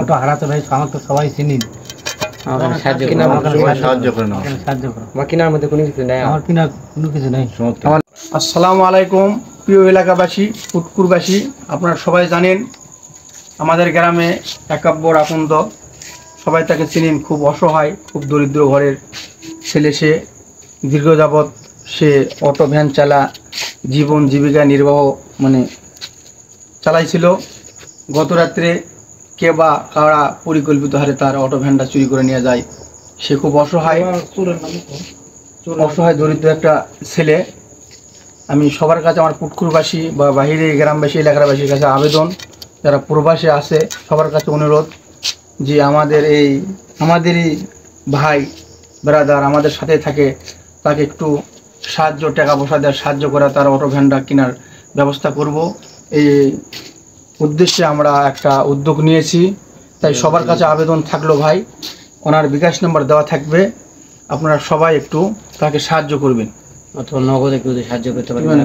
Auto হারাতে ভাই আমাকে সবাই চিনি আমাকে সাহায্য করেন আমার কেনার মধ্যে কোনো কিছু নাই আমার কেনার কোনো কিছু নাই। আসসালামু আলাইকুম প্রিয় এলাকাবাসী পুটকুরবাসী, আপনারা সবাই জানেন আমাদের গ্রামে একাব্বর আকন্দ, সবাই তাকে চিনেন, খুব অসহায়, খুব দরিদ্র ঘরের ছেলে। সে দীর্ঘ যাবৎ সে অটো ভ্যান চালা জীবন জীবিকা নির্বাহ চালাইছিল। গত রাত্রে কে বা কারা পরিকল্পিত হারে তার অটো ভ্যানটা চুরি করে নিয়ে যায়। সে খুব অসহায় দরিদ্র একটা ছেলে। আমি সবার কাছে, আমার পুটকুরবাসী বা বাহিরে গ্রামবাসী এলাকাবাসীর কাছে আবেদন, যারা প্রবাসে আছে সবার কাছে অনুরোধ যে আমাদেরই ভাই ব্রাদার আমাদের সাথে থাকে, তাকে একটু সাহায্য, টাকা পয়সা দেওয়ার সাহায্য করা, তার অটো ভ্যানটা কেনার ব্যবস্থা করব, এই উদ্দেশ্যে আমরা একটা উদ্যোগ নিয়েছি। তাই সবার কাছে আবেদন থাকলো ভাই, ওনার বিকাশ নাম্বার দেওয়া থাকবে, আপনারা সবাই একটু তাকে সাহায্য করবেন অথবা নগদ একটু সাহায্য করতে পারবেন।